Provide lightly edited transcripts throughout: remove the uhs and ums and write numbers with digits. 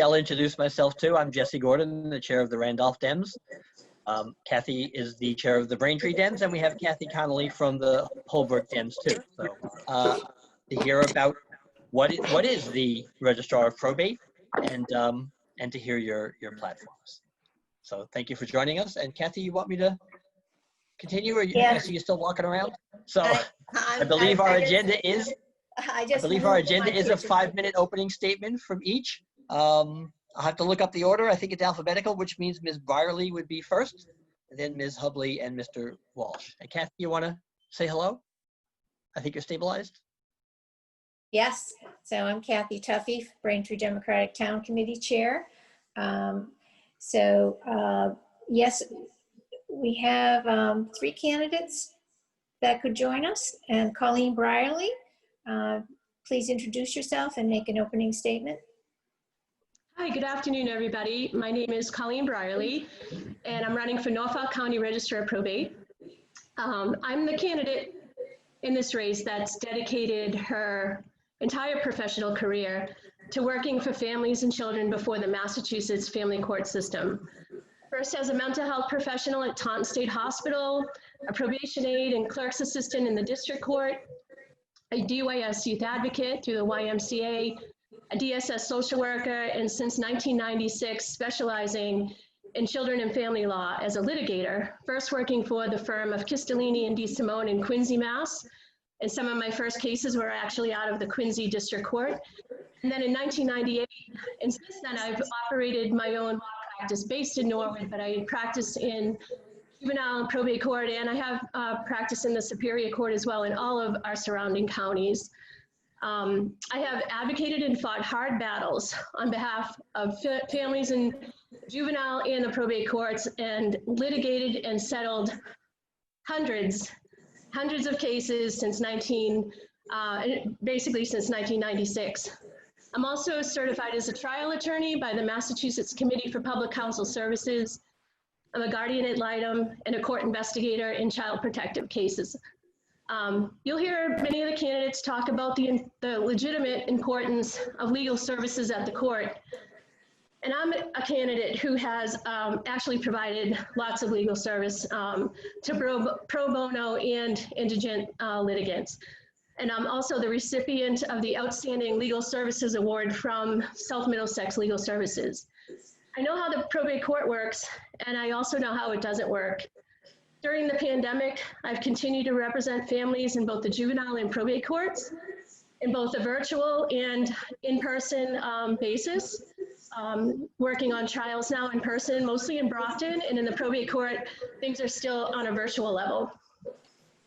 I'll introduce myself too. I'm Jesse Gordon, the chair of the Randolph Dems. Kathy is the chair of the Braintree Dems, and we have Kathy Connolly from the Holbrook Dems too. So to hear about what is the Registrar of Probate, and to hear your platforms. So thank you for joining us. And Kathy, you want me to continue, or I see you still walking around? So I believe our agenda is a 5-minute opening statement from each. I'll have to look up the order. I think it's alphabetical, which means Ms. Brierley would be first, and then Ms. Hubley and Mr. Walsh. And Kathy, you want to say hello? I think you're stabilized. Yes, so I'm Kathy Tuffy, Braintree Democratic Town Committee Chair. Yes, we have 3 candidates that could join us, and Colleen Brierley, please introduce yourself and make an opening statement. Hi, good afternoon, everybody. My name is Colleen Brierley, and I'm running for Norfolk County Register of Probate. I'm the candidate in this race that's dedicated her entire professional career to working for families and children before the Massachusetts family court system. First as a mental health professional at Taunton State Hospital, a probation aide and clerk's assistant in the district court, a DYS youth advocate through the YMCA, a DSS social worker, and since 1996, specializing in children and family law as a litigator, first working for the firm of Kistolini and DeSimone in Quincy, Mass. And some of my first cases were actually out of the Quincy District Court. And then in 1998, and since then I've operated my own law practice based in Norwood, but I practice in juvenile and probate court, and I have practiced in the Superior Court as well in all of our surrounding counties. I have advocated and fought hard battles on behalf of families in juvenile and the probate courts, and litigated and settled hundreds of cases since basically since 1996. I'm also certified as a trial attorney by the Massachusetts Committee for Public Counsel Services. I'm a guardian ad litem and a court investigator in child protective cases. You'll hear many of the candidates talk about the legitimate importance of legal services at the court. And I'm a candidate who has actually provided lots of legal service to pro bono and indigent litigants. And I'm also the recipient of the Outstanding Legal Services Award from South Middlesex Legal Services. I know how the probate court works, and I also know how it doesn't work. During the pandemic, I've continued to represent families in both the juvenile and probate courts, in both a virtual and in-person basis, working on trials now in person, mostly in Brockton, and in the probate court, things are still on a virtual level.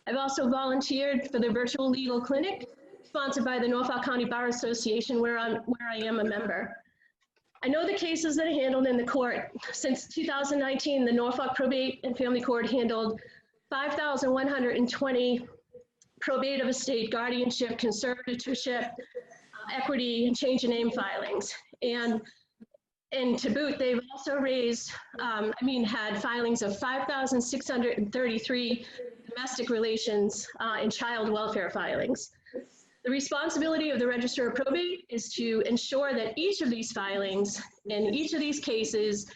I've also volunteered for the virtual legal clinic sponsored by the Norfolk County Bar Association, where I am a member. I know the cases that are handled in the court. Since 2019, the Norfolk Probate and Family Court handled 5,120 probate of estate, guardianship, conservatorship, equity, and change of name filings. And to boot, they've also raised, had filings of 5,633 domestic relations and child welfare filings. The responsibility of the Register of Probate is to ensure that each of these filings and each of these cases,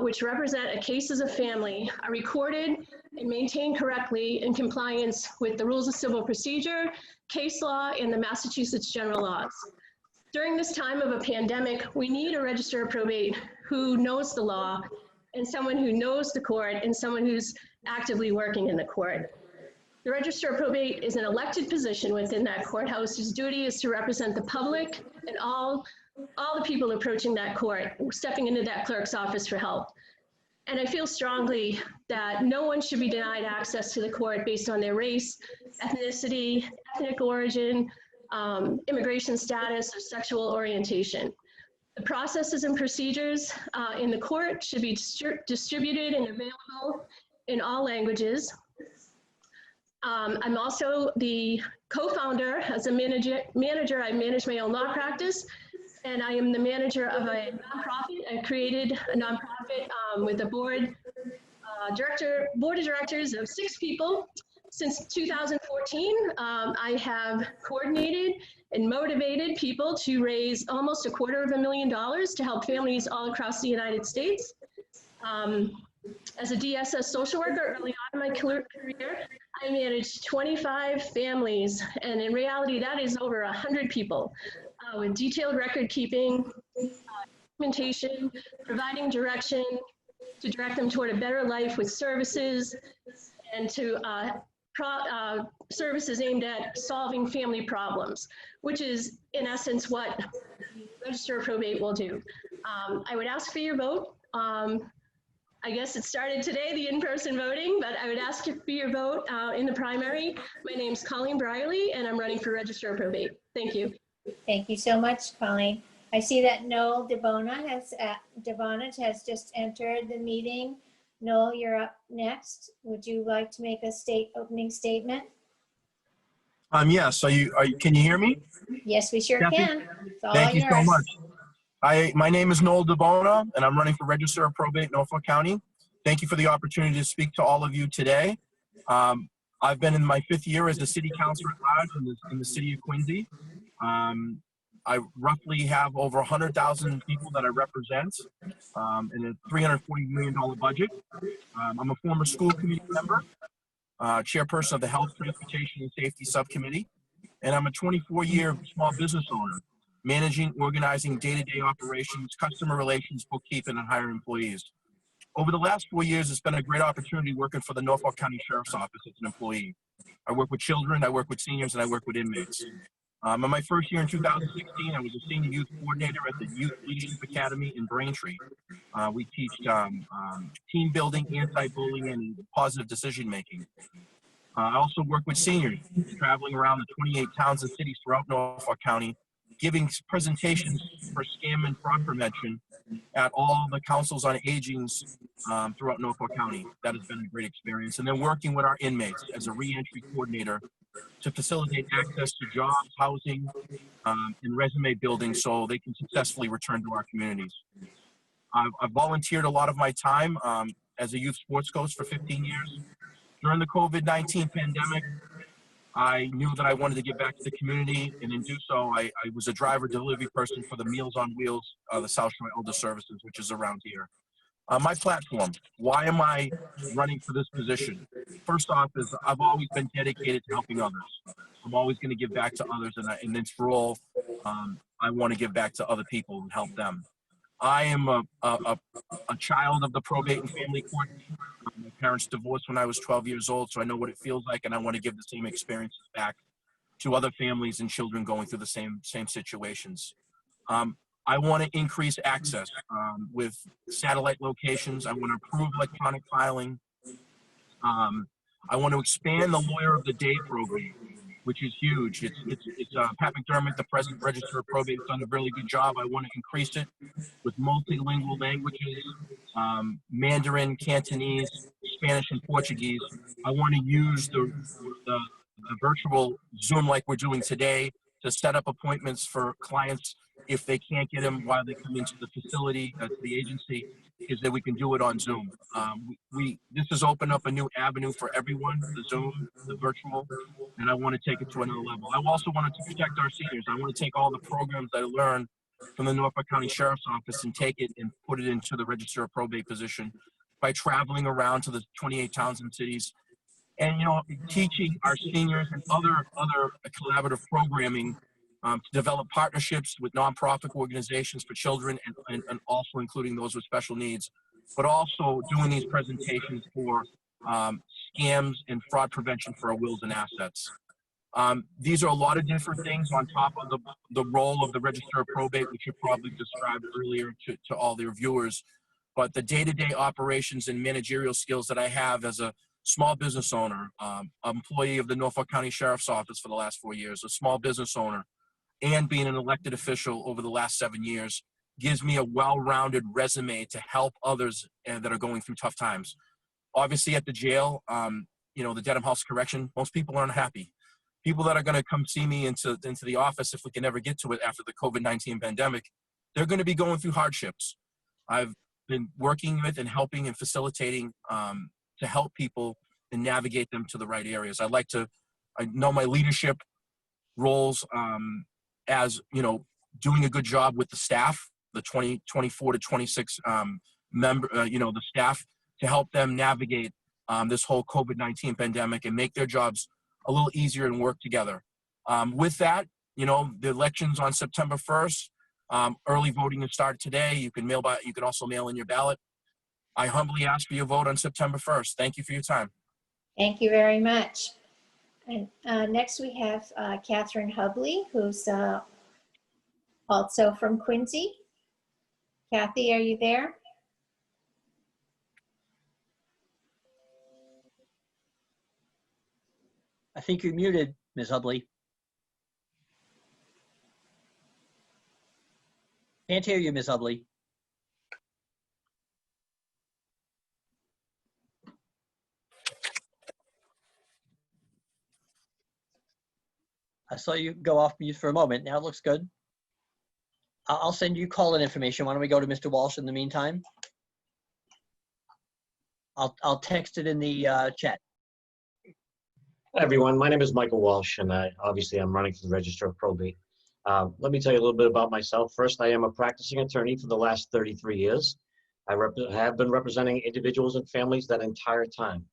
which represent a case as a family, are recorded and maintained correctly in compliance with the rules of civil procedure, case law, and the Massachusetts general laws. During this time of a pandemic, we need a Register of Probate who knows the law, and someone who knows the court, and someone who's actively working in the court. The Register of Probate is an elected position within that courthouse whose duty is to represent the public and all the people approaching that court, stepping into that clerk's office for help. And I feel strongly that no one should be denied access to the court based on their race, ethnicity, ethnic origin, immigration status, or sexual orientation. The processes and procedures in the court should be distributed and available in all languages. I'm also the co-founder. As a manager, I manage my own law practice, and I am the manager of a nonprofit. I created a nonprofit with a board of directors of 6 people Since 2014, I have coordinated and motivated people to raise almost $250,000 to help families all across the United States. As a DSS social worker early on in my career, I managed 25 families, and in reality, that is over 100 people with detailed record keeping, documentation, providing direction to direct them toward a better life with services, and to services aimed at solving family problems, which is in essence what Register of Probate will do. I would ask for your vote. I guess it started today, the in-person voting, but I would ask for your vote in the primary. My name's Colleen Brierley, and I'm running for Register of Probate. Thank you. Thank you so much, Colleen. I see that Noel DiBona has just entered the meeting. Noel, you're up next. Would you like to make a opening statement? Yes. Can you hear me? Yes, we sure can. It's all Thank you yours. so much. My name is Noel DiBona, and I'm running for Register of Probate, Norfolk County. Thank you for the opportunity to speak to all of you today. I've been in my 5th year as the city councilor at large in the city of Quincy. I roughly have over 100,000 people that I represent in a $340 million budget. I'm a former school committee member, chairperson of the Health, Transportation, and Safety Subcommittee, and I'm a 24-year small business owner, managing, organizing day-to-day operations, customer relations, bookkeeping, and hiring employees. Over the last 4 years, it's been a great opportunity working for the Norfolk County Sheriff's Office as an employee. I work with children, I work with seniors, and I work with inmates. In my first year in 2016, I was a senior youth coordinator at the Youth Leadership Academy in Braintree. We teach team building, anti-bullying, and positive decision-making. I also work with seniors, traveling around the 28 towns and cities throughout Norfolk County, giving presentations for scam and fraud prevention at all the councils on agings throughout Norfolk County. That has been a great experience. And then working with our inmates as a reentry coordinator to facilitate access to jobs, housing, and resume building so they can successfully return to our communities. I've volunteered a lot of my time as a youth sports coach for 15 years. During the COVID-19 pandemic, I knew that I wanted to give back to the community, and in do so, I was a driver delivery person for the Meals on Wheels, the South Shore Elder Services, which is around here. My platform, why am I running for this position? First off is I've always been dedicated to helping others. I'm always going to give back to others, and in this role, I want to give back to other people and help them. I am a child of the probate and family court. My parents divorced when I was 12 years old, so I know what it feels like, and I want to give the same experiences back to other families and children going through the same situations. I want to increase access with satellite locations. I want to improve electronic filing. I want to expand the Lawyer of the Day program, which is huge. It's Pat McDermott, the president of Register of Probate, has done a really good job. I want to increase it with multilingual languages, Mandarin, Cantonese, Spanish, and Portuguese. I want to use the virtual Zoom like we're doing today to set up appointments for clients if they can't get them while they come into the facility, to the agency, is that we can do it on Zoom. This has opened up a new avenue for everyone, the Zoom, the virtual, and I want to take it to another level. I also want to protect our seniors. I want to take all the programs I learned from the Norfolk County Sheriff's Office and take it and put it into the Register of Probate position by traveling around to the 28 towns and cities and, teaching our seniors and other collaborative programming to develop partnerships with nonprofit organizations for children and also including those with special needs, but also doing these presentations for scams and fraud prevention for our wills and assets. These are a lot of different things on top of the role of the Register of Probate, which you probably described earlier to all the viewers. But the day-to-day operations and managerial skills that I have as a small business owner, employee of the Norfolk County Sheriff's Office for the last 4 years, a small business owner, and being an elected official over the last 7 years gives me a well-rounded resume to help others that are going through tough times. Obviously at the jail, the Dedham House Correction, most people aren't happy. People that are going to come see me into the office, if we can ever get to it after the COVID-19 pandemic, they're going to be going through hardships. I've been working with and helping and facilitating to help people and navigate them to the right areas. I know my leadership roles as, doing a good job with the staff, the 24 to 26 the staff, to help them navigate this whole COVID-19 pandemic and make their jobs a little easier and work together. With that, the election's on September 1st. Early voting has started today. You can also mail in your ballot. I humbly ask for your vote on September 1st. Thank you for your time. Thank you very much. And next we have Kathryn Hubley, who's also from Quincy. Kathy, are you there? I think you're muted, Ms. Hubley. Can't hear you, Ms. Hubley. I saw you go off mute for a moment. Now it looks good. I'll send you call-in information. Why don't we go to Mr. Walsh in the meantime? I'll text it in the chat. Hi, everyone. My name is Michael Walsh, and obviously I'm running for the Register of Probate. Let me tell you a little bit about myself. First, I am a practicing attorney for the last 33 years. I have been representing individuals and families that entire time.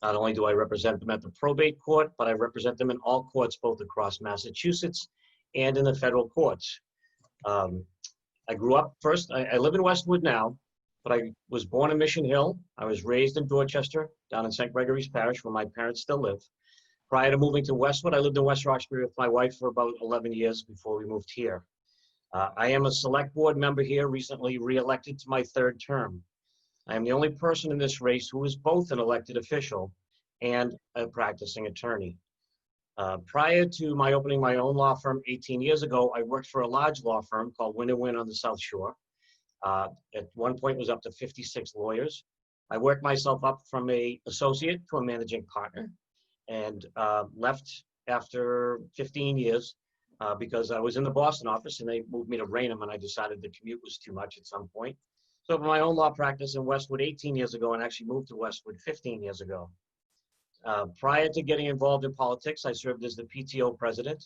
Not only do I represent them at the probate court, but I represent them in all courts, both across Massachusetts and in the federal courts. I grew up first, I live in Westwood now, but I was born in Mission Hill. I was raised in Dorchester, down in St. Gregory's Parish, where my parents still live. Prior to moving to Westwood, I lived in West Roxbury with my wife for about 11 years before we moved here. I am a select board member here, recently re-elected to my third term. I am the only person in this race who is both an elected official and a practicing attorney. Prior to my opening my own law firm 18 years ago, I worked for a large law firm called Win & Win on the South Shore. At one point, it was up to 56 lawyers. I worked myself up from an associate to a managing partner, and left after 15 years because I was in the Boston office and they moved me to Raynham, and I decided the commute was too much at some point. So I opened my own law practice in Westwood 18 years ago and actually moved to Westwood 15 years ago. Prior to getting involved in politics, I served as the PTO president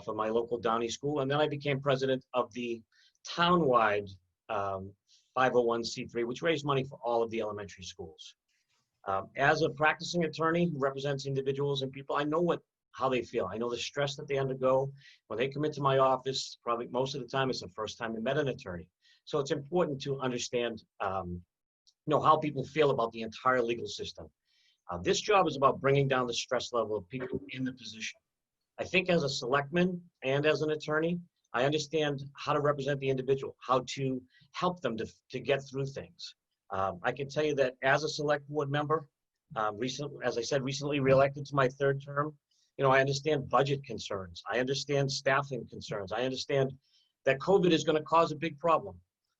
for my local Downey school, and then I became president of the town-wide 501c3, which raised money for all of the elementary schools. As a practicing attorney who represents individuals and people, I know how they feel. I know the stress that they undergo when they come into my office. Probably most of the time, it's the first time they met an attorney. So it's important to understand, how people feel about the entire legal system. This job is about bringing down the stress level of people in the position. I think as a selectman and as an attorney, I understand how to represent the individual, how to help them to get through things. I can tell you that as a select board member, as I said, recently reelected to my third term, I understand budget concerns. I understand staffing concerns. I understand that COVID is going to cause a big problem.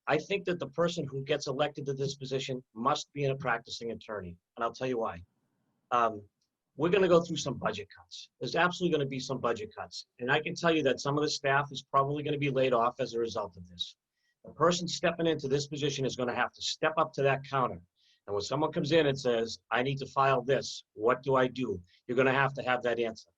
I think that the person who gets elected to this position must be a practicing attorney, and I'll tell you why. We're going to go through some budget cuts. There's absolutely going to be some budget cuts, and I can tell you that some of the staff is probably going to be laid off as a result of this. The person stepping into this position is going to have to step up to that counter. And when someone comes in and says, I need to file this, what do I do? You're going to have that answer.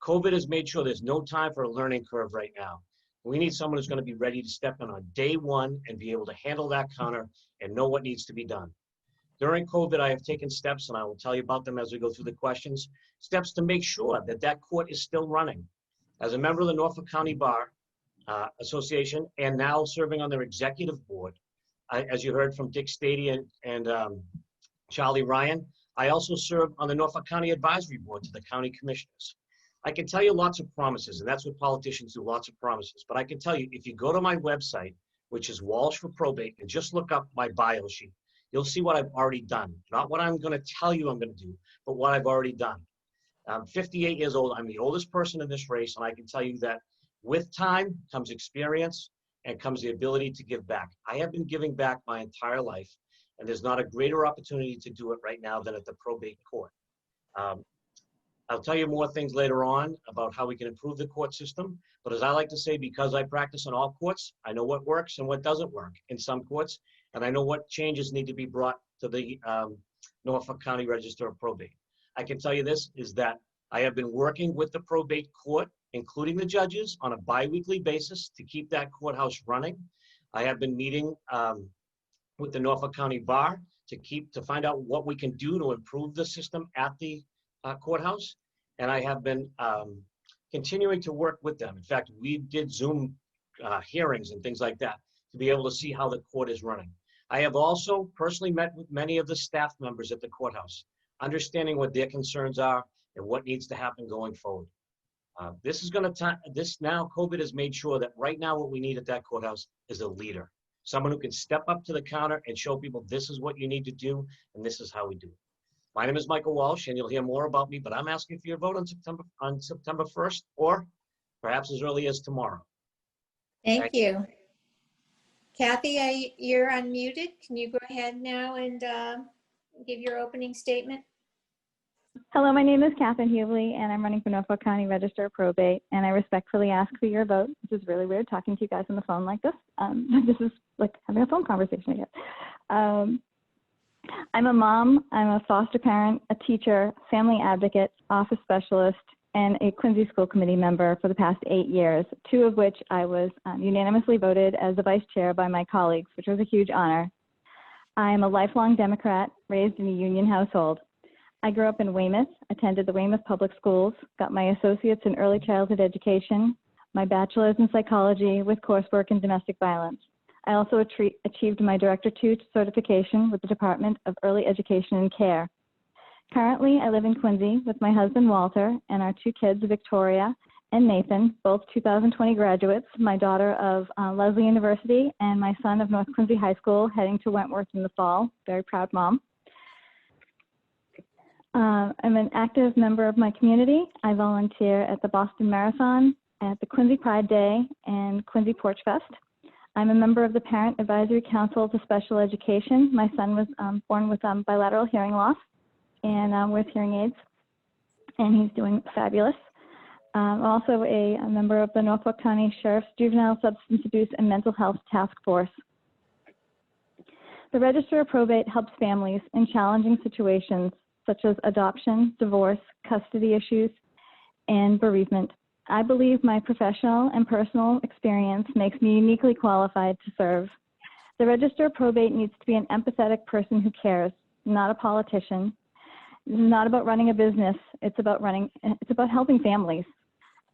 COVID has made sure there's no time for a learning curve right now. We need someone who's going to be ready to step in on day one and be able to handle that counter and know what needs to be done. During COVID, I have taken steps, and I will tell you about them as we go through the questions, steps to make sure that court is still running. As a member of the Norfolk County Bar Association, and now serving on their executive board, as you heard from Dick Stady and Charlie Ryan, I also serve on the Norfolk County Advisory Board to the county commissioners. I can tell you lots of promises, and that's what politicians do, lots of promises. But I can tell you, if you go to my website, which is Walsh for Probate, and just look up my bio sheet, you'll see what I've already done. Not what I'm going to tell you I'm going to do, but what I've already done. I'm 58 years old. I'm the oldest person in this race, and I can tell you that with time comes experience and comes the ability to give back. I have been giving back my entire life, and there's not a greater opportunity to do it right now than at the probate court. I'll tell you more things later on about how we can improve the court system, but as I like to say, because I practice in all courts, I know what works and what doesn't work in some courts, and I know what changes need to be brought to the Norfolk County Register of Probate. I can tell you this, is that I have been working with the probate court, including the judges, on a bi-weekly basis to keep that courthouse running. I have been meeting with the Norfolk County Bar to find out what we can do to improve the system at the courthouse. And I have been continuing to work with them. In fact, we did Zoom hearings and things like that to be able to see how the court is running. I have also personally met with many of the staff members at the courthouse, understanding what their concerns are and what needs to happen going forward. Now COVID has made sure that right now what we need at that courthouse is a leader, someone who can step up to the counter and show people this is what you need to do and this is how we do it. My name is Michael Walsh, and you'll hear more about me, but I'm asking for your vote on September 1st, or perhaps as early as tomorrow. Thank you. Kathy, you're unmuted. Can you go ahead now and give your opening statement? Hello, my name is Kathryn Hubley, and I'm running for Norfolk County Register of Probate, and I respectfully ask for your vote. This is really weird talking to you guys on the phone like this. This is like having a phone conversation, I guess. I'm a mom, I'm a foster parent, a teacher, family advocate, office specialist, and a Quincy School Committee member for the past 8 years, 2 of which I was unanimously voted as the vice chair by my colleagues, which was a huge honor. I am a lifelong Democrat, raised in a union household. I grew up in Weymouth, attended the Weymouth Public Schools, got my associates in early childhood education, my bachelor's in psychology with coursework in domestic violence. I also achieved my Director II certification with the Department of Early Education and Care. Currently, I live in Quincy with my husband, Walter, and our 2 kids, Victoria and Nathan, both 2020 graduates, my daughter of Lesley University and my son of North Quincy High School, heading to Wentworth in the fall. Very proud mom. I'm an active member of my community. I volunteer at the Boston Marathon, at the Quincy Pride Day, and Quincy Porch Fest. I'm a member of the Parent Advisory Council to Special Education. My son was born with bilateral hearing loss and with hearing aids, and he's doing fabulous. I'm also a member of the Norfolk County Sheriff's Juvenile Substance Abuse and Mental Health Task Force. The Register of Probate helps families in challenging situations such as adoption, divorce, custody issues, and bereavement. I believe my professional and personal experience makes me uniquely qualified to serve. The Register of Probate needs to be an empathetic person who cares, not a politician. This is not about running a business. It's about helping families.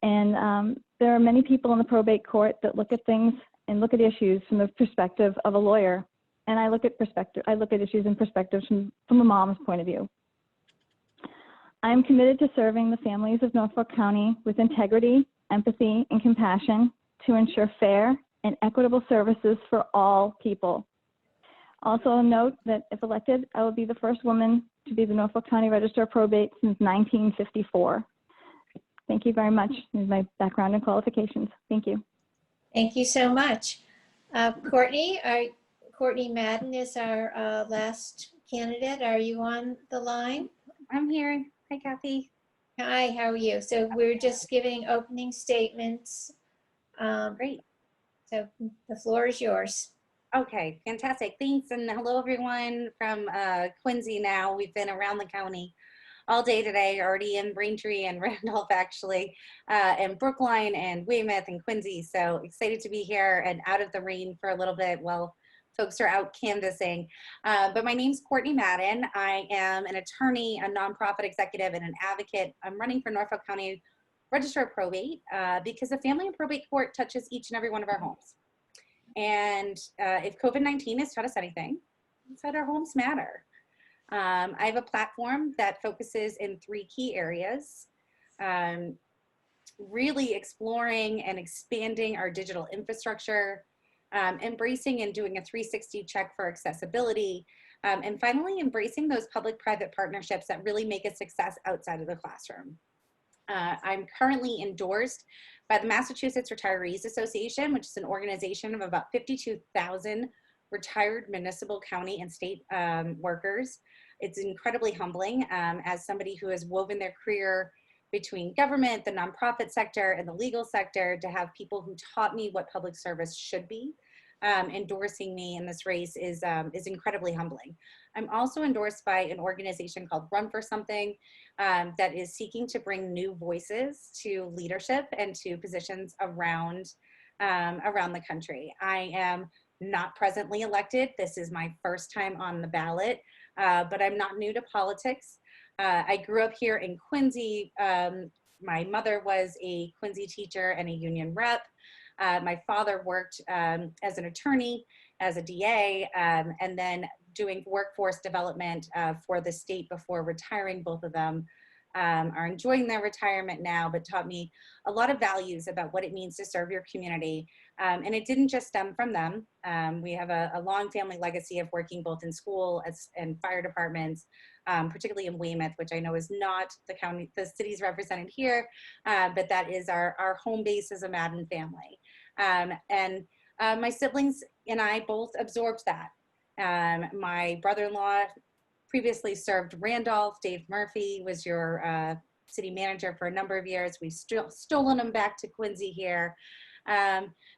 And there are many people in the probate court that look at things and look at issues from the perspective of a lawyer. And I look at issues and perspectives from a mom's point of view. I am committed to serving the families of Norfolk County with integrity, empathy, and compassion to ensure fair and equitable services for all people. Also note that if elected, I will be the first woman to be the Norfolk County Register of Probate since 1954. Thank you very much. This is my background and qualifications. Thank you. Thank you so much. Courtney Madden is our last candidate. Are you on the line? I'm here. Hi, Kathy. Hi, how are you? So we're just giving opening statements. Great. So the floor is yours. Okay, fantastic. Thanks. And hello, everyone from Quincy now. We've been around the county all day today, already in Braintree and Randolph, actually, and Brookline and Weymouth and Quincy. So excited to be here and out of the rain for a little bit while folks are out canvassing. But my name's Courtney Madden. I am an attorney, a nonprofit executive, and an advocate. I'm running for Norfolk County Register of Probate because the family and probate court touches each and every one of our homes. And if COVID-19 has taught us anything, it's that our homes matter. I have a platform that focuses in 3 key areas, really exploring and expanding our digital infrastructure, embracing and doing a 360 check for accessibility, and finally embracing those public-private partnerships that really make a success outside of the classroom. I'm currently endorsed by the Massachusetts Retirees Association, which is an organization of about 52,000 retired municipal, county, and state workers. It's incredibly humbling as somebody who has woven their career between government, the nonprofit sector, and the legal sector to have people who taught me what public service should be. endorsing me in this race is incredibly humbling. I'm also endorsed by an organization called Run for Something that is seeking to bring new voices to leadership and to positions around the country. I am not presently elected. This is my first time on the ballot, but I'm not new to politics. I grew up here in Quincy. My mother was a Quincy teacher and a union rep. My father worked as an attorney, as a DA, and then doing workforce development for the state before retiring. Both of them are enjoying their retirement now, but taught me a lot of values about what it means to serve your community. And it didn't just stem from them. We have a long family legacy of working both in school and fire departments, particularly in Weymouth, which I know is not the city's represented here, but that is our home base as a Madden family. And my siblings and I both absorbed that. My brother-in-law previously served Randolph. Dave Murphy was your city manager for a number of years. We've stolen him back to Quincy here.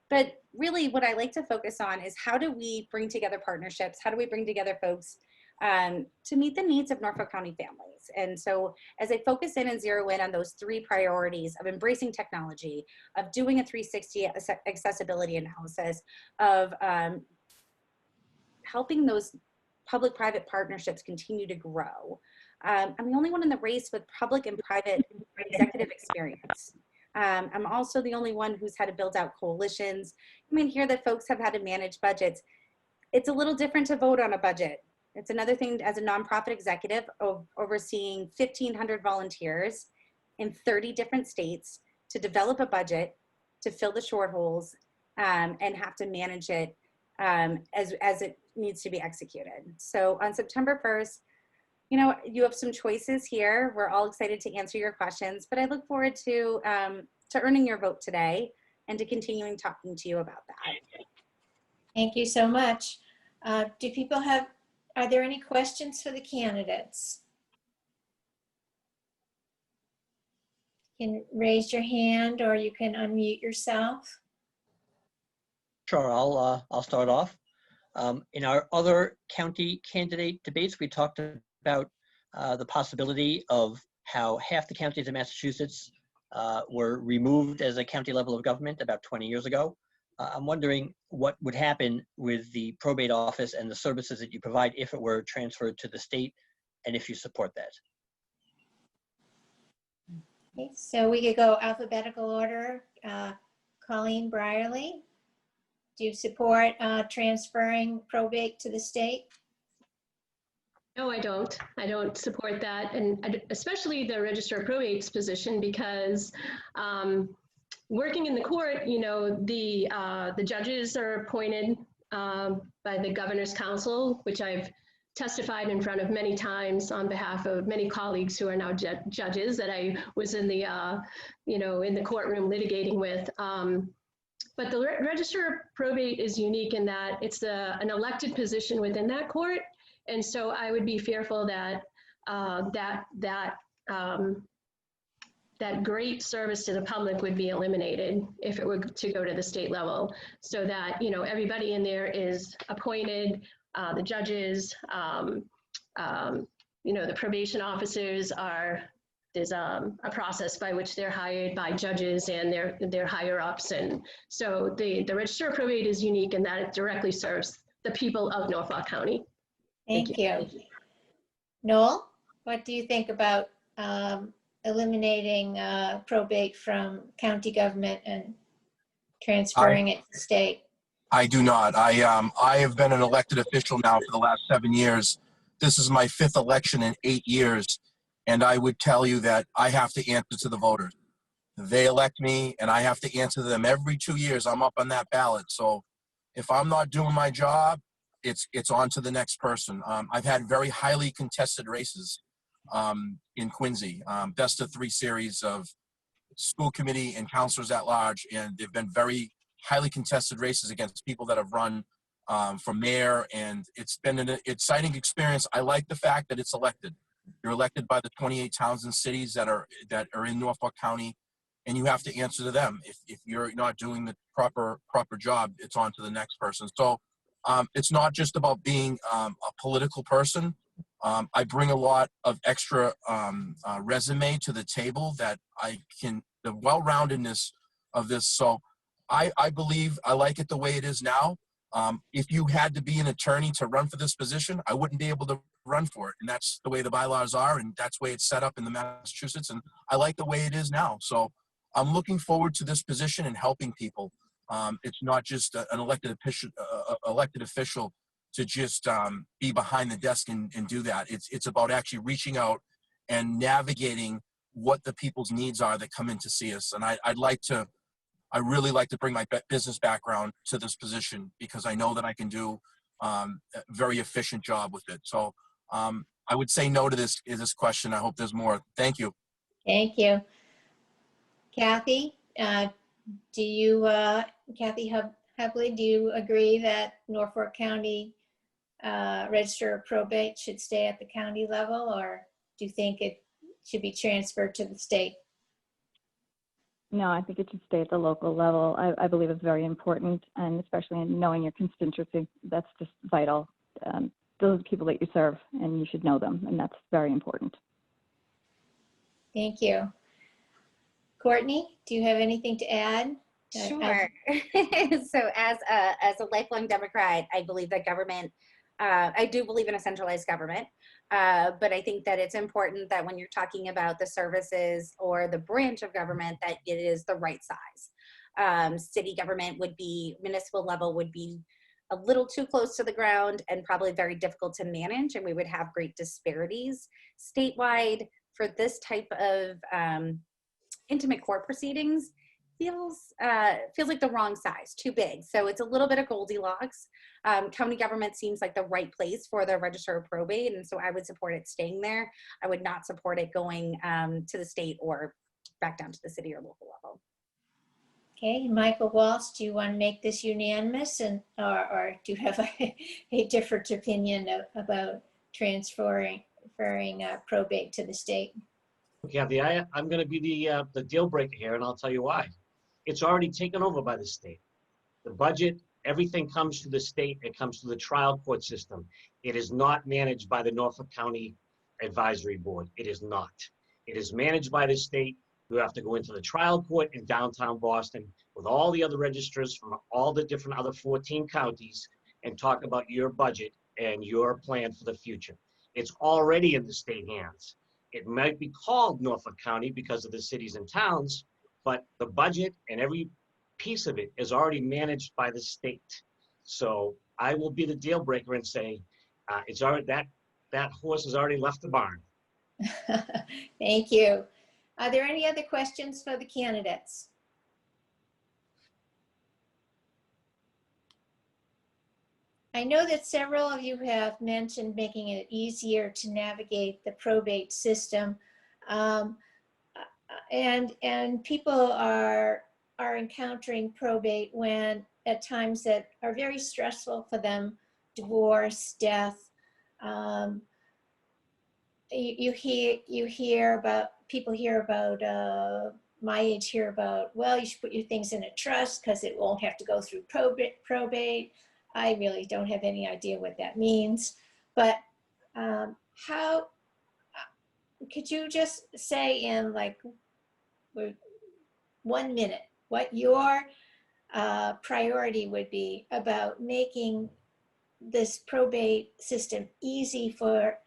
But really what I like to focus on is how do we bring together partnerships? How do we bring together folks to meet the needs of Norfolk County families? And so as I focus in and zero in on those three priorities of embracing technology, of doing a 360 accessibility analysis, of helping those public-private partnerships continue to grow. I'm the only one in the race with public and private executive experience. I'm also the only one who's had to build out coalitions. You may hear that folks have had to manage budgets. It's a little different to vote on a budget. It's another thing as a nonprofit executive of overseeing 1,500 volunteers in 30 different states to develop a budget, to fill the shortholes, and have to manage it as it needs to be executed. So on September 1st, you know, you have some choices here. We're all excited to answer your questions, but I look forward to earning your vote today and to continuing talking to you about that. Thank you so much. Are there any questions for the candidates? You can raise your hand or you can unmute yourself. Sure, I'll start off. In our other county candidate debates, we talked about the possibility of how half the counties in Massachusetts were removed as a county level of government about 20 years ago. I'm wondering what would happen with the probate office and the services that you provide if it were transferred to the state, and if you support that. Okay, so we could go alphabetical order. Colleen Brierley, do you support transferring probate to the state? No, I don't. I don't support that, and especially the Register of Probate's position, because working in the court, you know, the judges are appointed by the Governor's Council, which I've testified in front of many times on behalf of many colleagues who are now judges that I was in the, you know, in the courtroom litigating with. But the Register of Probate is unique in that it's an elected position within that court. And so I would be fearful that that great service to the public would be eliminated if it were to go to the state level, so that, you know, everybody in there is appointed, the judges, you know, the probation officers there's a process by which they're hired by judges and their higher ups. And so the Register of Probate is unique in that it directly serves the people of Norfolk County. Thank you. Noel, what do you think about eliminating probate from county government and transferring it to state? I do not. I have been an elected official now for the last 7 years. This is my 5th election in 8 years. And I would tell you that I have to answer to the voters. They elect me and I have to answer to them every 2 years. I'm up on that ballot. So if I'm not doing my job, it's on to the next person. I've had very highly contested races in Quincy, best of 3 series of school committee and counselors at large. And they've been very highly contested races against people that have run for mayor. And it's been an exciting experience. I like the fact that it's elected. You're elected by the 28 towns and cities that are in Norfolk County. and you have to answer to them. If you're not doing the proper job, it's on to the next person. So it's not just about being a political person. I bring a lot of extra resume to the table that the well-roundedness of this. So I believe I like it the way it is now. If you had to be an attorney to run for this position, I wouldn't be able to run for it. And that's the way the bylaws are, and that's the way it's set up in the Massachusetts. And I like the way it is now. So I'm looking forward to this position and helping people. It's not just an elected official to just be behind the desk and do that. It's about actually reaching out and navigating what the people's needs are that come in to see us. And I really like to bring my business background to this position because I know that I can do a very efficient job with it. So I would say no to this question. I hope there's more. Thank you. Thank you. Kathy, do you, Kathy Hubley, do you agree that Norfolk County Register of Probate should stay at the county level, or do you think it should be transferred to the state? No, I think it should stay at the local level. I believe it's very important, and especially in knowing your constituency, that's just vital. Those are people that you serve, and you should know them, and that's very important. Thank you. Courtney, do you have anything to add? Sure. So as a lifelong Democrat, I believe that government, I do believe in a centralized government, but I think that it's important that when you're talking about the services or the branch of government, that it is the right size. City government would be, municipal level would be a little too close to the ground and probably very difficult to manage, and we would have great disparities statewide. For this type of intimate court proceedings, feels like the wrong size, too big. So it's a little bit of Goldilocks. County government seems like the right place for the Register of Probate, and so I would support it staying there. I would not support it going to the state or back down to the city or local level. Okay, Michael Walsh, do you want to make this unanimous, and or do you have a different opinion about transferring probate to the state? Kathy, I'm going to be the deal breaker here, and I'll tell you why. It's already taken over by the state. The budget, everything comes to the state. It comes to the trial court system. It is not managed by the Norfolk County Advisory Board. It is not. It is managed by the state. You have to go into the trial court in downtown Boston with all the other registrars from all the different other 14 counties and talk about your budget and your plan for the future. It's already in the state hands. It might be called Norfolk County because of the cities and towns, but the budget and every piece of it is already managed by the state. So I will be the deal breaker and say, it's already that horse has already left the barn. Thank you. Are there any other questions for the candidates? I know that several of you have mentioned making it easier to navigate the probate system. And people are encountering probate when at times that are very stressful for them, divorce, death. You hear about, people hear about, my age hear about, well, you should put your things in a trust because it won't have to go through probate. I really don't have any idea what that means, but how, could you just say in like 1 minute what your priority would be about making this probate system easy for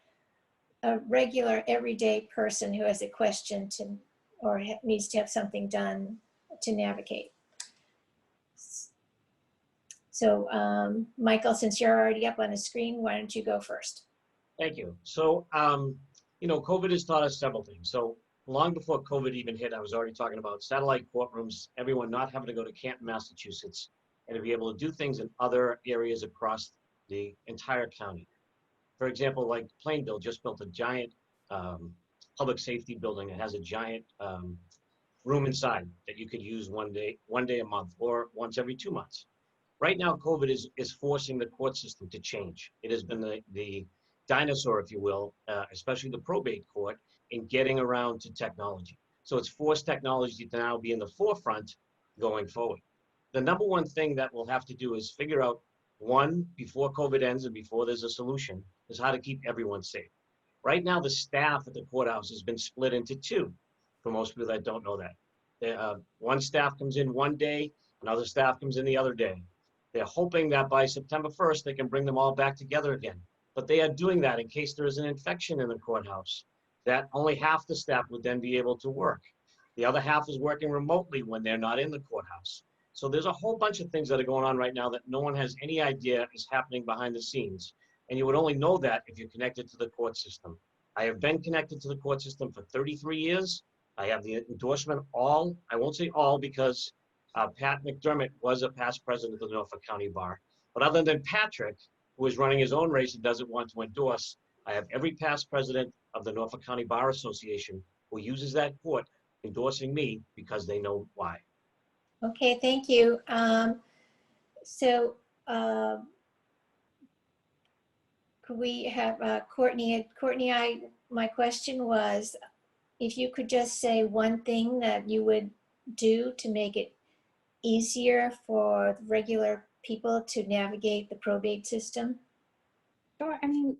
a regular everyday person who has a question to, or needs to have something done to navigate? So Michael, since you're already up on the screen, why don't you go first? Thank you. So, you know, COVID has taught us several things. So long before COVID even hit, I was already talking about satellite courtrooms, everyone not having to go to Canton, Massachusetts, and to be able to do things in other areas across the entire county. For example, like Plainville just built a giant public safety building that has a giant room inside that you could use one day a month or once every 2 months. Right now, COVID is forcing the court system to change. It has been the dinosaur, if you will, especially the probate court, in getting around to technology. So it's forced technology to now be in the forefront going forward. The number one thing that we'll have to do is figure out, one, before COVID ends and before there's a solution, is how to keep everyone safe. Right now, the staff at the courthouse has been split into two, for most people that don't know that. One staff comes in one day, another staff comes in the other day. They're hoping that by September 1st, they can bring them all back together again. But they are doing that in case there is an infection in the courthouse. That only half the staff would then be able to work. The other half is working remotely when they're not in the courthouse. So there's a whole bunch of things that are going on right now that no one has any idea is happening behind the scenes. And you would only know that if you're connected to the court system. I have been connected to the court system for 33 years. I have the endorsement all, I won't say all because Pat McDermott was a past president of the Norfolk County Bar. But other than Patrick, who is running his own race and doesn't want to endorse, I have every past president of the Norfolk County Bar Association who uses that court endorsing me because they know why. Okay, thank you. Could we have Courtney? Courtney, my question was, if you could just say one thing that you would do to make it easier for regular people to navigate the probate system? Sure. I mean,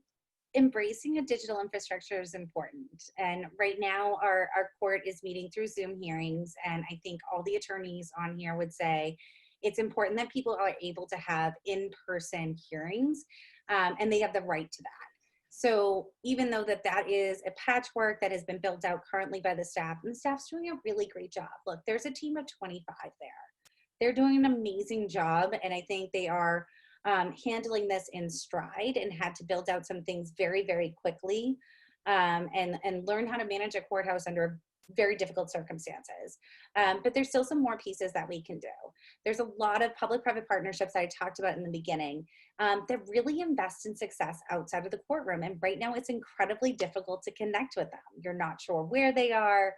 embracing a digital infrastructure is important. And right now our court is meeting through Zoom hearings. And I think all the attorneys on here would say it's important that people are able to have in-person hearings and they have the right to that. So even though that is a patchwork that has been built out currently by the staff, and the staff's doing a really great job. Look, there's a team of 25 there. They're doing an amazing job. And I think they are handling this in stride and had to build out some things very, very quickly and learn how to manage a courthouse under very difficult circumstances. But there's still some more pieces that we can do. There's a lot of public-private partnerships I talked about in the beginning that really invest in success outside of the courtroom. And right now it's incredibly difficult to connect with them. You're not sure where they are.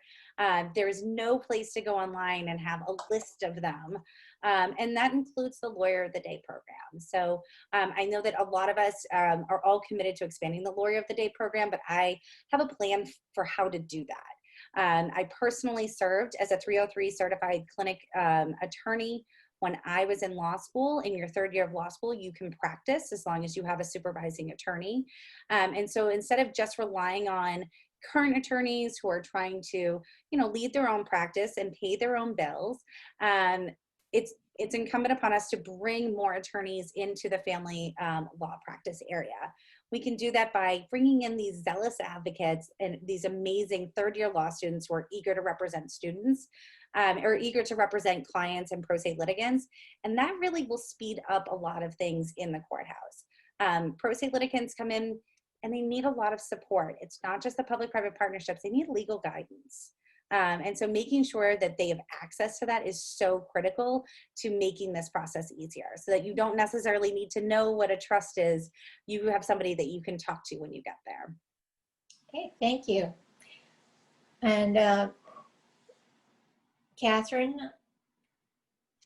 There is no place to go online and have a list of them. And that includes the Lawyer of the Day program. So I know that a lot of us are all committed to expanding the Lawyer of the Day program, but I have a plan for how to do that. I personally served as a 303 certified clinic attorney when I was in law school. In your third year of law school, you can practice as long as you have a supervising attorney. And so instead of just relying on current attorneys who are trying to, lead their own practice and pay their own bills, it's incumbent upon us to bring more attorneys into the family law practice area. We can do that by bringing in these zealous advocates and these amazing third-year law students who are eager to represent students or eager to represent clients and pro se litigants. And that really will speed up a lot of things in the courthouse. Pro se litigants come in and they need a lot of support. It's not just the public-private partnerships, they need legal guidance. And so making sure that they have access to that is so critical to making this process easier so that you don't necessarily need to know what a trust is. You have somebody that you can talk to when you get there. Okay, thank you. And Kathryn,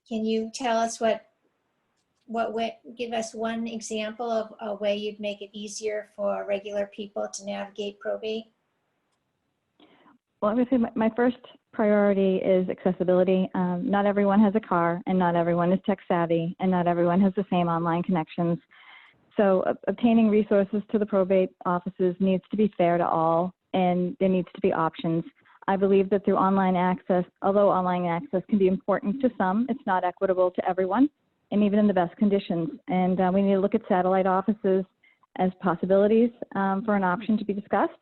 can you tell us give us one example of a way you'd make it easier for regular people to navigate probate? Well, I would say my first priority is accessibility. Not everyone has a car, and not everyone is tech savvy, and not everyone has the same online connections. So obtaining resources to the probate offices needs to be fair to all, and there needs to be options. I believe that through online access, although online access can be important to some, it's not equitable to everyone, and even in the best conditions. And we need to look at satellite offices as possibilities for an option to be discussed.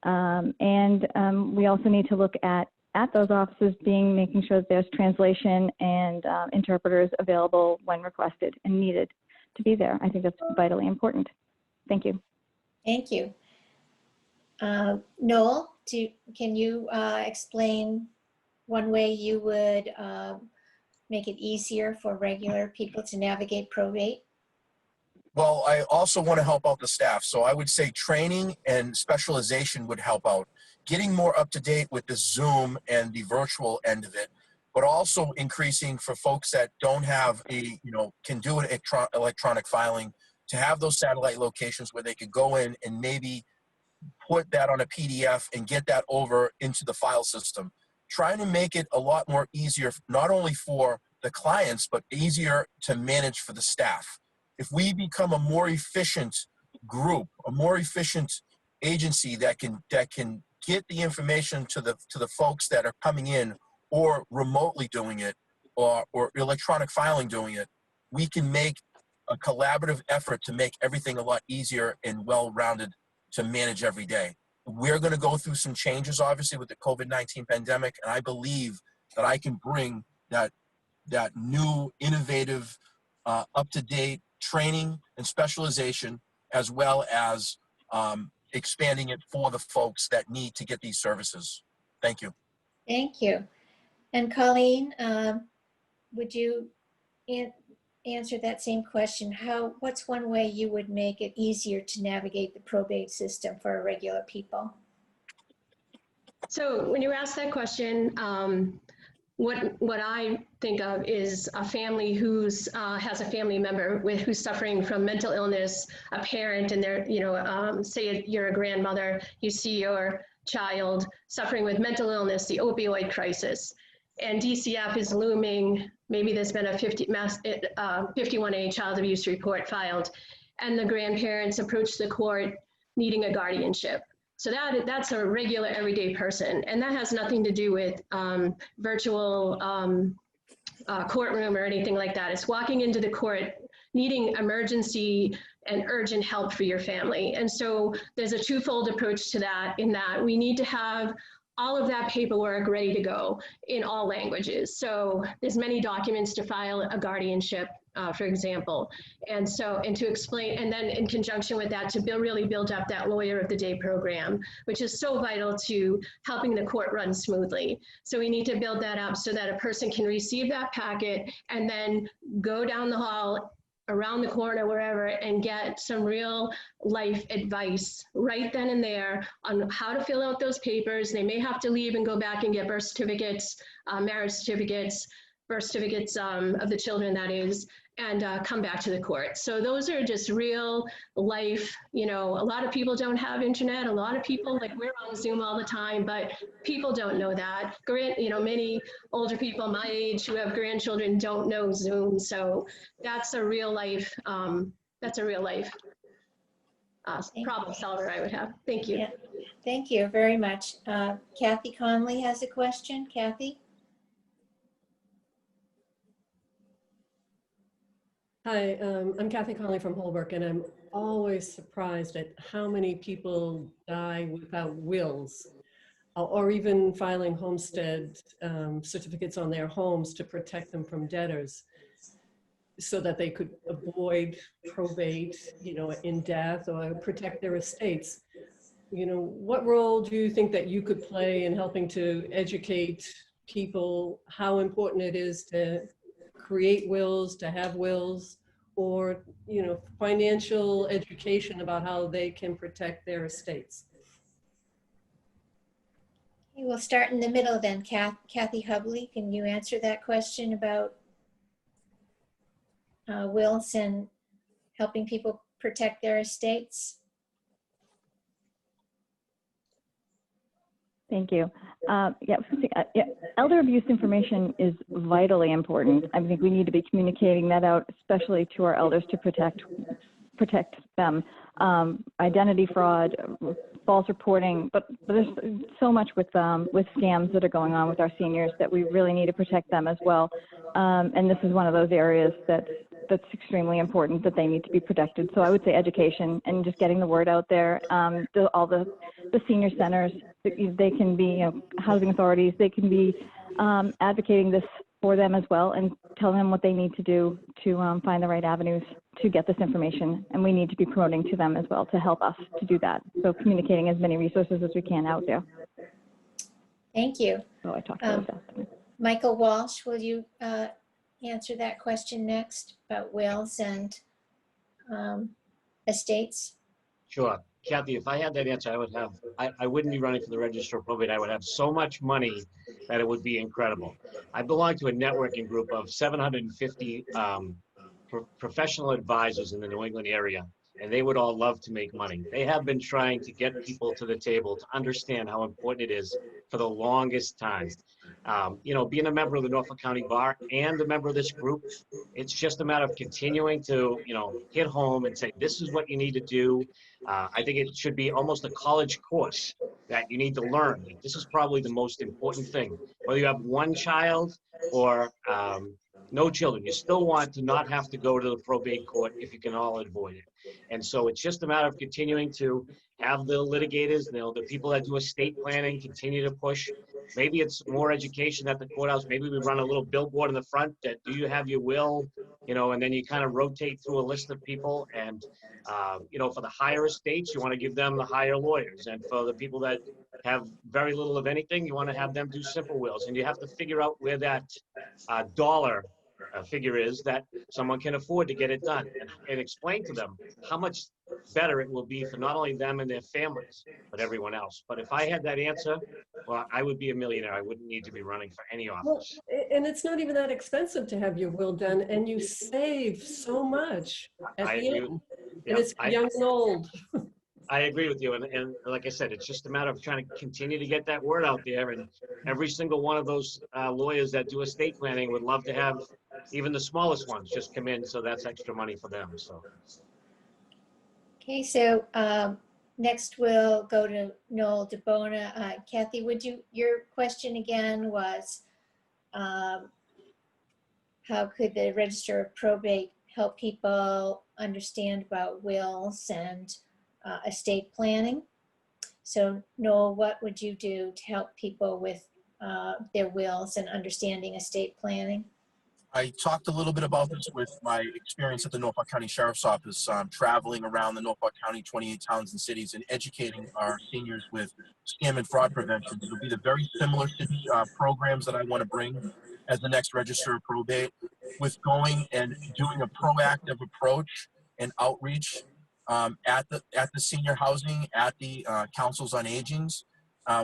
We also need to look at those offices making sure that there's translation and interpreters available when requested and needed to be there. I think that's vitally important. Thank you. Thank you. Noel, can you explain one way you would make it easier for regular people to navigate probate? Well, I also want to help out the staff. So I would say training and specialization would help out. Getting more up to date with the Zoom and the virtual end of it, but also increasing for folks that don't have can do an electronic filing, to have those satellite locations where they could go in and maybe put that on a PDF and get that over into the file system. trying to make it a lot more easier, not only for the clients, but easier to manage for the staff. If we become a more efficient group, a more efficient agency that can get the information to the folks that are coming in or remotely doing it or electronic filing doing it, we can make a collaborative effort to make everything a lot easier and well-rounded to manage every day. We're going to go through some changes, obviously, with the COVID-19 pandemic, and I believe that I can bring that new, innovative, up-to-date training and specialization, as well as expanding it for the folks that need to get these services. Thank you. Thank you. And Colleen, would you answer that same question? What's one way you would make it easier to navigate the probate system for regular people? So when you ask that question, what I think of is a family who's has a family member who's suffering from mental illness, a parent, and they're, say you're a grandmother, you see your child suffering with mental illness, the opioid crisis, and DCF is looming. Maybe there's been a 51A child abuse report filed, and the grandparents approach the court needing a guardianship. So that's a regular everyday person, and that has nothing to do with virtual courtroom or anything like that. It's walking into the court needing emergency and urgent help for your family. And so there's a twofold approach to that, in that we need to have all of that paperwork ready to go in all languages. So there's many documents to file a guardianship, for example. And to explain, and then in conjunction with that, to really build up that lawyer of the day program, which is so vital to helping the court run smoothly. So we need to build that up so that a person can receive that packet and then go down the hall, around the corner, wherever, and get some real life advice right then and there on how to fill out those papers. They may have to leave and go back and get birth certificates, marriage certificates, birth certificates of the children, that is, and come back to the court. So those are just real life, a lot of people don't have internet. A lot of people, we're on Zoom all the time, but people don't know that. Many older people my age who have grandchildren don't know Zoom. So that's a real life, problem solver I would have. Thank you. Yeah. Thank you very much. Kathy Conley has a question. Kathy? Hi, I'm Kathy Connolly from Holbrook, and I'm always surprised at how many people die without wills, or even filing homestead certificates on their homes to protect them from debtors, so that they could avoid probate, in death, or protect their estates. What role do you think that you could play in helping to educate people how important it is to create wills, to have wills, or financial education about how they can protect their estates? Okay, we'll start in the middle then. Kathy Hubley, can you answer that question about wills and helping people protect their estates? Thank you. Elder abuse information is vitally important. I think we need to be communicating that out, especially to our elders, to protect them. Identity fraud, false reporting, but there's so much with scams that are going on with our seniors that we really need to protect them as well. And this is one of those areas that's extremely important, that they need to be protected. So I would say education and just getting the word out there. All the senior centers, they can be, housing authorities, they can be advocating this for them as well, and telling them what they need to do to find the right avenues to get this information. And we need to be promoting to them as well to help us to do that. So communicating as many resources as we can out there. Thank you. So I talked about that. Michael Walsh, will you answer that question next about wills and estates? Sure. Kathy, if I had that answer, I wouldn't be running for the Register of Probate. I would have so much money that it would be incredible. I belong to a networking group of 750 professional advisors in the New England area, and they would all love to make money. They have been trying to get people to the table to understand how important it is for the longest time. Being a member of the Norfolk County Bar and a member of this group, it's just a matter of continuing to, hit home and say, this is what you need to do. I think it should be almost a college course that you need to learn. Like, this is probably the most important thing. Whether you have one child or no children, you still want to not have to go to the probate court if you can all avoid it. And so it's just a matter of continuing to have the litigators, the people that do estate planning continue to push. Maybe it's more education at the courthouse. Maybe we run a little billboard in the front that, do you have your will? And then you kind of rotate through a list of people. And, for the higher estates, you want to give them the higher lawyers. And for the people that have very little of anything, you want to have them do simple wills. And you have to figure out where that dollar figure is that someone can afford to get it done, and explain to them how much better it will be for not only them and their families, but everyone else. But if I had that answer, well, I would be a millionaire. I wouldn't need to be running for any office. Well, and it's not even that expensive to have your will done, and you save so much at the end. And it's young and old. I agree with you. And like I said, it's just a matter of trying to continue to get that word out there. And every single one of those lawyers that do estate planning would love to have even the smallest ones just come in. So that's extra money for them. So. Okay, so next we'll go to Noel DiBona. Kathy, your question again was, how could the Register of Probate help people understand about wills and estate planning? So Noel, what would you do to help people with their wills and understanding estate planning? I talked a little bit about this with my experience at the Norfolk County Sheriff's Office, traveling around the Norfolk County 28 towns and cities and educating our seniors with scam and fraud prevention. It'll be the very similar programs that I want to bring as the next Register of Probate, with going and doing a proactive approach and outreach at the senior housing, at the councils on agings,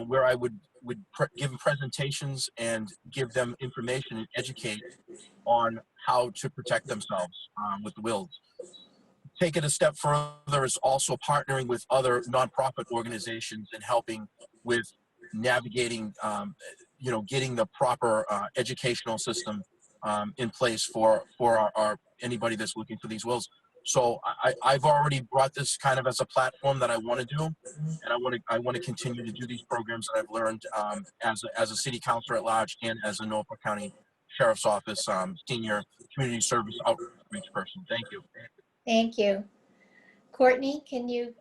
where I would give presentations and give them information and educate on how to protect themselves with the wills. Take it a step further is also partnering with other nonprofit organizations and helping with navigating, getting the proper educational system in place for our anybody that's looking for these wills. So I've already brought this kind of as a platform that I want to do, and I want to continue to do these programs that I've learned as a city councilor at large and as a Norfolk County Sheriff's Office senior community service outreach person. Thank you. Thank you. Courtney, can you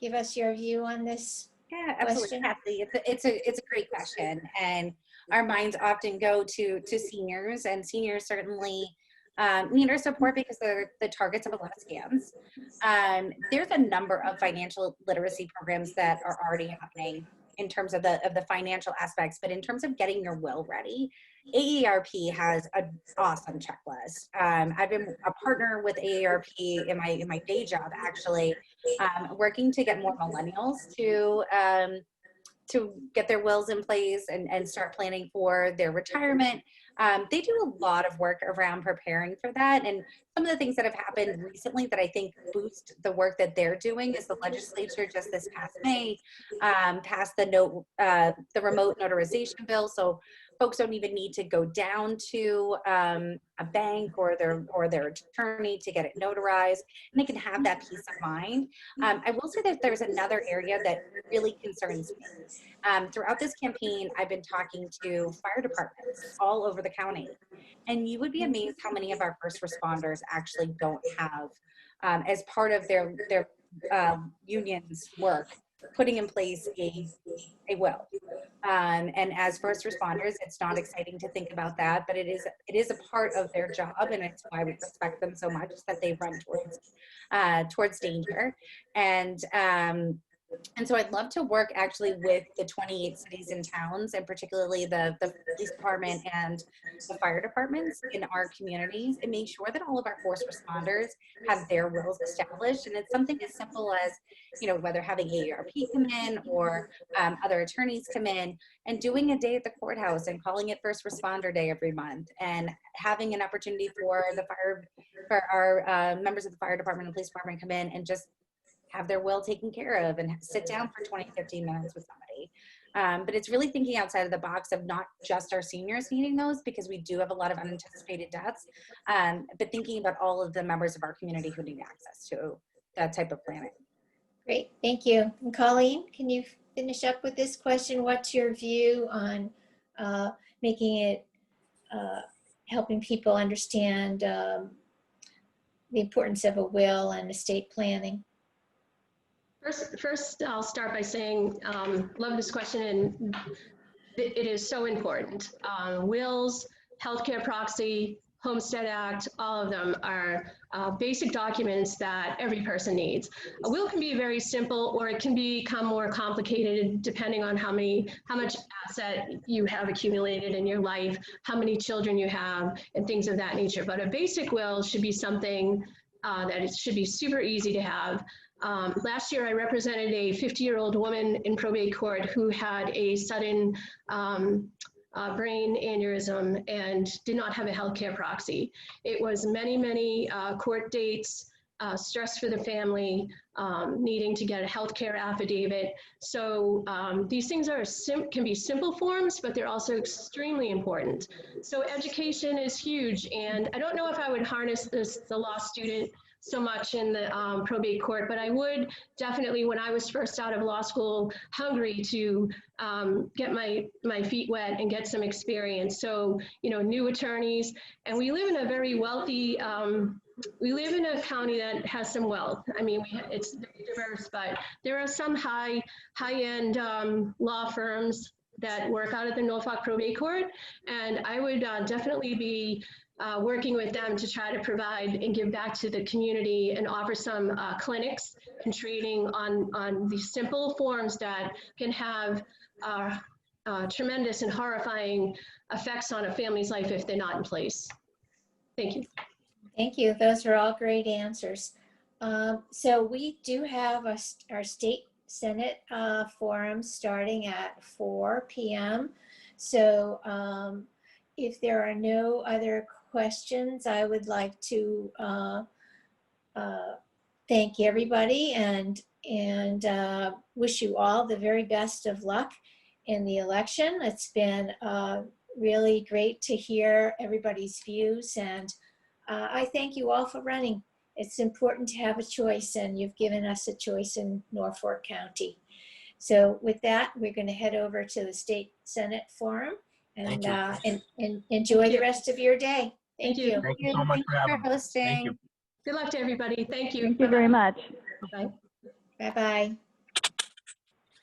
give us your view on this? Yeah, absolutely, Kathy. It's a great question, and our minds often go to seniors, and seniors certainly need our support because they're the targets of a lot of scams. There's a number of financial literacy programs that are already happening in terms of the financial aspects, but in terms of getting your will ready, AARP has an awesome checklist. I've been a partner with AARP in my day job, actually, working to get more millennials to get their wills in place and start planning for their retirement. They do a lot of work around preparing for that. And some of the things that have happened recently that I think boost the work that they're doing is the legislature just this past May passed the remote notarization bill. So folks don't even need to go down to a bank or their attorney to get it notarized, and they can have that peace of mind. I will say that there's another area that really concerns me. Throughout this campaign, I've been talking to fire departments all over the county, and you would be amazed how many of our first responders actually don't have, as part of their union's work, putting in place a will. And as first responders, it's not exciting to think about that, but it is a part of their job, and it's why we respect them so much, that they run towards danger. And so I'd love to work actually with the 28 cities and towns, and particularly the police department and the fire departments in our communities, and make sure that all of our first responders have their wills established. And it's something as simple as, whether having AARP come in or other attorneys come in and doing a day at the courthouse and calling it First Responder Day every month, and having an opportunity for our members of the fire department and police department come in and just have their will taken care of and sit down for 20, 15 minutes with somebody. But it's really thinking outside of the box of not just our seniors needing those, because we do have a lot of unanticipated deaths, but thinking about all of the members of our community who need access to that type of planning. Great, thank you. And Colleen, can you finish up with this question? What's your view on making it, helping people understand the importance of a will and estate planning? First, I'll start by saying, love this question, and it is so important. Wills, healthcare proxy, Homestead Act, all of them are basic documents that every person needs. A will can be very simple, or it can become more complicated depending on how much asset you have accumulated in your life, how many children you have, and things of that nature. But a basic will should be something that it should be super easy to have. Last year, I represented a 50-year-old woman in probate court who had a sudden brain aneurysm and did not have a healthcare proxy. It was many court dates, stress for the family, needing to get a healthcare affidavit. So these things can be simple forms, but they're also extremely important. So education is huge, and I don't know if I would harness the law student so much in the probate court, but I would definitely, when I was first out of law school, hungry to get my feet wet and get some experience. So, new attorneys, and we live in a very wealthy, we live in a county that has some wealth. I mean, it's diverse, but there are some high-end law firms that work out of the Norfolk Probate Court, and I would definitely be working with them to try to provide and give back to the community and offer some clinics and training on these simple forms that can have tremendous and horrifying effects on a family's life if they're not in place. Thank you. Thank you. Those are all great answers. So we do have our state Senate forum starting at 4 p.m. So if there are no other questions, I would like to thank everybody and wish you all the very best of luck in the election. It's been really great to hear everybody's views, and I thank you all for running. It's important to have a choice, and you've given us a choice in Norfolk County. So with that, we're going to head over to the State Senate Forum and enjoy the rest of your day. Thank you. Thank you so much for having me. hosting. Thank you. Good luck to everybody. Thank you. Thank you very much. Bye. Bye-bye.